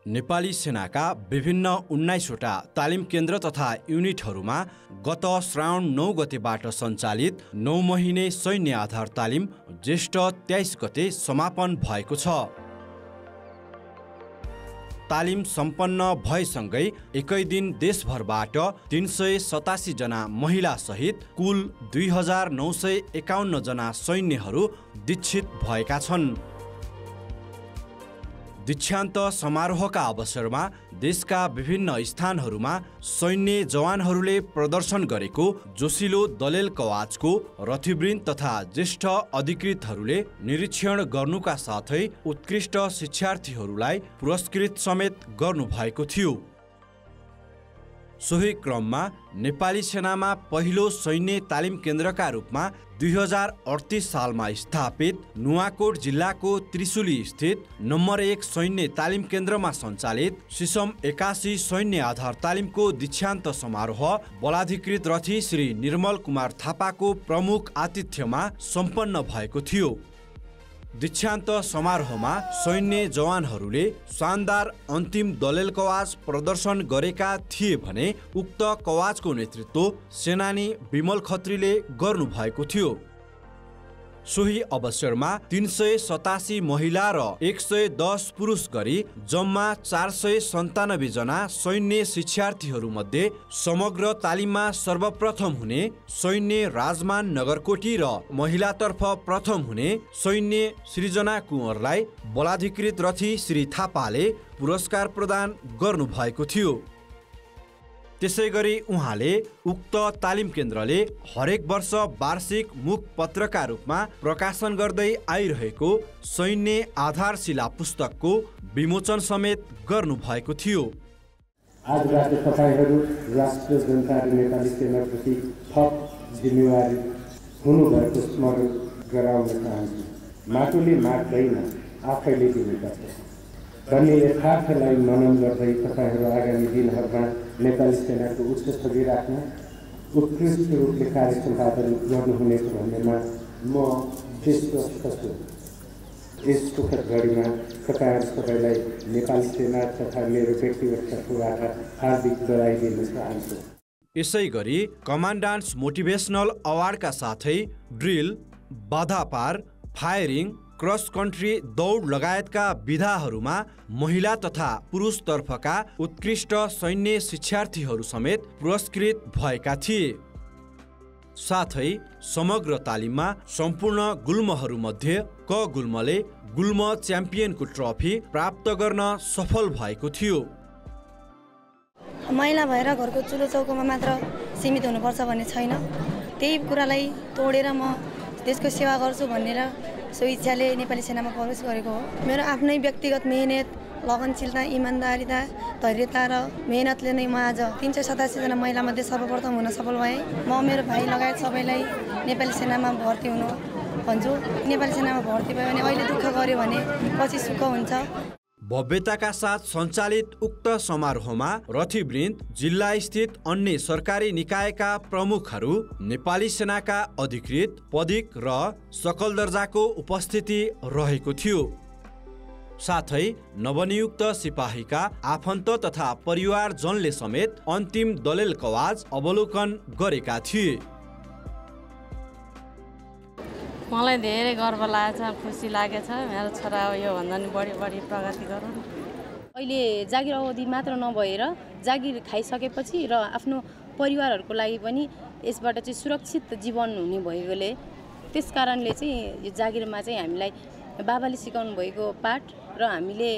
नेपाली सेनाका विभिन्न 19वटा तालिम केन्द्र तथा युनिटहरूमा गत श्रावण 9 गतेबाट सञ्चालित 9 महिने सैन्य आधार तालिम ज्येष्ठ 23 गते समापन भएको छ। तालिम सम्पन्न भएसँगै एकै दिन देशभरबाट 387 जना महिला सहित कुल 2951 जना सैन्यहरू दीक्षित भएका छन्। दीक्षान्त समारोहका अवसरमा देशका विभिन्न स्थानहरूमा सैन्य जवानहरूले प्रदर्शन गरेको जोसिलो दलेल कवाचको रथिवृन्द तथा ज्येष्ठ अधिकृतहरूले निरीक्षण गर्नुका साथै उत्कृष्ट शिक्षार्थीहरूलाई पुरस्कृत समेत गर्नुभएको थियो। सोही क्रममा नेपाली सेनामा पहिलो सैन्य तालिम केन्द्रका रूपमा 2038 सालमा स्थापित नुवाकोट जिल्लाको त्रिशुली स्थित नम्बर 1 सैन्य तालिम केन्द्रमा सञ्चालित सिसम 81 सैन्य आधार तालिमको दीक्षान्त समारोह बलाधिकृत रथी श्री निर्मल कुमार थापाको प्रमुख आतिथ्यमा सम्पन्न भएको थियो। दीक्षान्त समारोहमा सैन्य जवानहरूले शानदार अन्तिम दलेल कवाच प्रदर्शन गरेका थिए भने उक्त कवाचको नेतृत्व सेनानी विमल खत्रीले गर्नुभएको थियो। सोही अवसरमा 387 महिला र 110 पुरुष गरी जम्मा 497 जना सैन्य शिक्षार्थीहरू मध्ये समग्र तालिममा सर्वप्रथम हुने सैन्य राजमान नगरकोटी र महिलातर्फ प्रथम हुने सैन्य सृजना कुँवरलाई बलाधिकृत रथी श्री थापाले पुरस्कार प्रदान गर्नुभएको थियो। त्यसैगरी उहाँले उक्त तालिम केन्द्रले हरेक वर्ष वार्षिक मुखपत्रका रूपमा प्रकाशन गर्दै आइरहेको सैन्य आधारशिला पुस्तकको विमोचन समेत गर्नुभएको थियो। आजबाट तपाईहरू राष्ट्रिय जनता र नेपाली सेनाप्रति थप जिम्मेवारी हुनुभएको स्मरण गराउन चाहन्छु। माटोले माग्दैन, आफैले दिनुपर्छ भन्ने यथार्थलाई मनन गर्दै तपाईहरू आगामी दिनहरूमा नेपाली सेनाको उच्च छवि राख्न उत्कृष्ट रूपले कार्य सम्पादन गर्नुहुनेछ भन्नेमा म विश्वस्त छु। यस सुखद घडीमा तपाईहरू सबैलाई नेपाली सेना तथा मेरो व्यक्तिगत तर्फबाट हार्दिक बधाई दिन चाहन्छु। यसैगरी कमान्डान्ट्स मोटिभेसनल अवार्डका साथै ड्रिल, बाधा पार, फायरिङ, क्रस कन्ट्री दौड लगायतका विधाहरूमा महिला तथा पुरुष तर्फका उत्कृष्ट सैन्य शिक्षार्थीहरू समेत पुरस्कृत भएका थिए। साथै समग्र तालिममा सम्पूर्ण गुल्महरूमध्ये क गुल्मले गुल्म च्याम्पियनको ट्रफी प्राप्त गर्न सफल भएको थियो। महिला भएर घरको चुलो चौकोमा मात्र सीमित हुनुपर्छ भन्ने छैन। त्यही कुरालाई तोडेर म देशको सेवा गर्छु भनेर सो इच्छाले नेपाली सेनामा प्रवेश गरेको हो। मेरो आफ्नै व्यक्तिगत मेहनत, लगनशीलता, इमान्दारिता, धैर्यता र मेहनतले नै म आज 387 जना महिला मध्ये सर्वप्रथम हुन सफल भएँ। म मेरो भाइ लगायत सबैलाई नेपाली सेनामा भर्ती हुनु भन्छु। नेपाली सेनामा भर्ती भयो भने अहिले दुःख गर्यो भने पछि सुख हुन्छ। भव्यताका साथ सञ्चालित उक्त समारोहमा रथिवृन्द, जिल्ला स्थित अन्य सरकारी निकायका प्रमुखहरू, नेपाली सेनाका अधिकृत, पदिक र सकल दर्जाको उपस्थिति रहेको थियो। साथै नवनियुक्त सिपाहीका आफन्त तथा परिवारजनले समेत अन्तिम दलेल कवाच अवलोकन गरेका थिए। मलाई धेरै गर्व लागेछ, खुसी लागेछ। मेरो छोरा यो भन्दा नि बढी प्रगति गरौँ। अहिले जागिर अवधि मात्र नभएर जागिर खाइसकेपछि र आफ्नो परिवारहरूको लागि पनि यसबाट चाहिँ सुरक्षित जीवन हुने भएकोले त्यस कारणले चाहिँ यो जागिरमा चाहिँ हामीलाई बाबाले सिकाउनु भएको पाठ र हामीले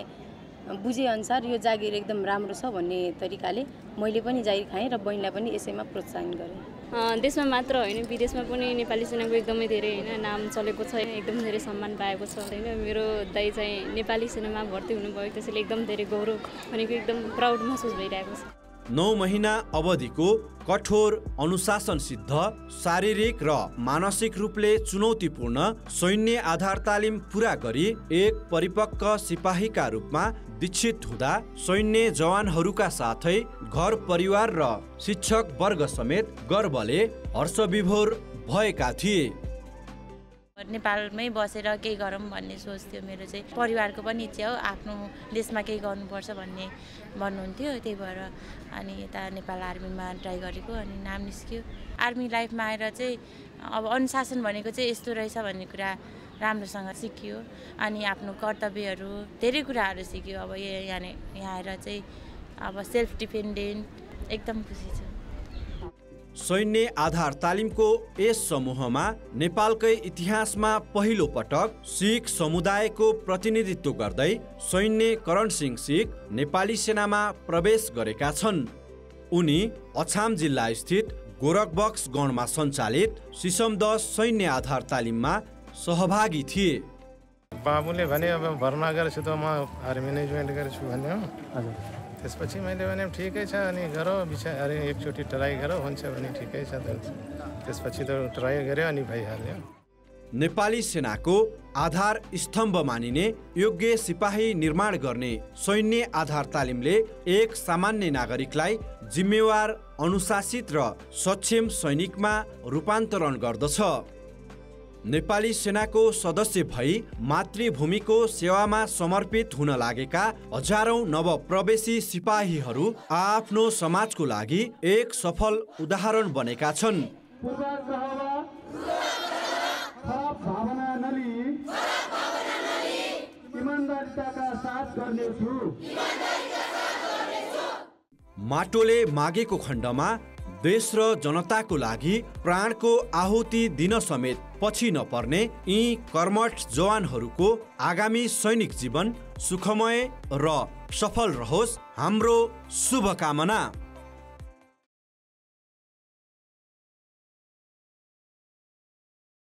बुझेअनुसार यो जागिर एकदम राम्रो छ भन्ने तरिकाले मैले पनि जागिर खाएँ र बहिनीलाई पनि यसैमा प्रोत्साहन गरेँ। देशमा मात्र होइन, विदेशमा पनि नेपाली सेनाको एकदमै धेरै नाम चलेको छ, एकदम धेरै सम्मान पाएको छ। मेरो दाइ चाहिँ नेपाली सेनामा भर्ती हुनुभयो, त्यसैले एकदम धेरै गौरव भनेको एकदम प्राउड महसुस भइरहेको छ। 9 महिना अवधिको कठोर अनुशासनसिद्ध, शारीरिक र मानसिक रूपले चुनौतीपूर्ण सैन्य आधार तालिम पूरा गरी एक परिपक्व सिपाहीका रूपमा दीक्षित हुँदा सैन्य जवानहरूका साथै घर परिवार र शिक्षक वर्ग समेत गर्वले हर्षविभोर भएका थिए। नेपालमै बसेर केही गरौँ भन्ने सोच थियो मेरो चाहिँ। परिवारको पनि इच्छा हो आफ्नो देशमा केही गर्नुपर्छ भन्ने भन्नुहुन्थ्यो, त्यही भएर अनि यता नेपाल आर्मीमा ट्राई गरेको अनि नाम निस्क्यो। आर्मी लाइफमा आएर चाहिँ अब अनुशासन भनेको चाहिँ यस्तो रहेछ भन्ने कुरा राम्रोसँग सिकियो अनि आफ्नो कर्तव्यहरू धेरै कुराहरू सिक्यो। अब यहाँ आएर चाहिँ अब सेल्फ डिपेन्डेन्ट एकदम खुसी छु। सैन्य आधार तालिमको यस समूहमा नेपालकै इतिहासमा पहिलो पटक सिख समुदायको प्रतिनिधित्व गर्दै सैन्य करण सिंह सिख नेपाली सेनामा प्रवेश गरेका छन्। उनी अछाम जिल्ला स्थित गोरखबक्स गणमा सञ्चालित सिसम 10 सैन्य आधार तालिममा सहभागी थिए। बाबुले भने अब भर्ना गरेछु त म आर्मी नै जोइन गरेछु भन्यो। त्यसपछि मैले भने ठिकै छ अनि गरौ अरे एकचोटि ट्राई गरौ हुन्छ भने ठिकै छ त। त्यसपछि त ट्राई गरे अनि भइहाल्यो। नेपाली सेनाको आधार स्तम्भ मानिने योग्य सिपाही निर्माण गर्ने सैन्य आधार तालिमले एक सामान्य नागरिकलाई जिम्मेवार, अनुशासित र सक्षम सैनिकमा रूपान्तरण गर्दछ। नेपाली सेनाको सदस्य भई मातृभूमिको सेवामा समर्पित हुन लागेका हजारौं नवप्रवेशी सिपाहीहरू आफ्नो समाजको लागि एक सफल उदाहरण बनेका छन्। माटोले मागेको खण्डमा देश र जनताको लागि प्राणको आहुति दिन समेत पछि नपर्ने यी कर्मठ जवानहरूको आगामी सैनिक जीवन सुखमय र सफल रहोस् हाम्रो शुभकामना।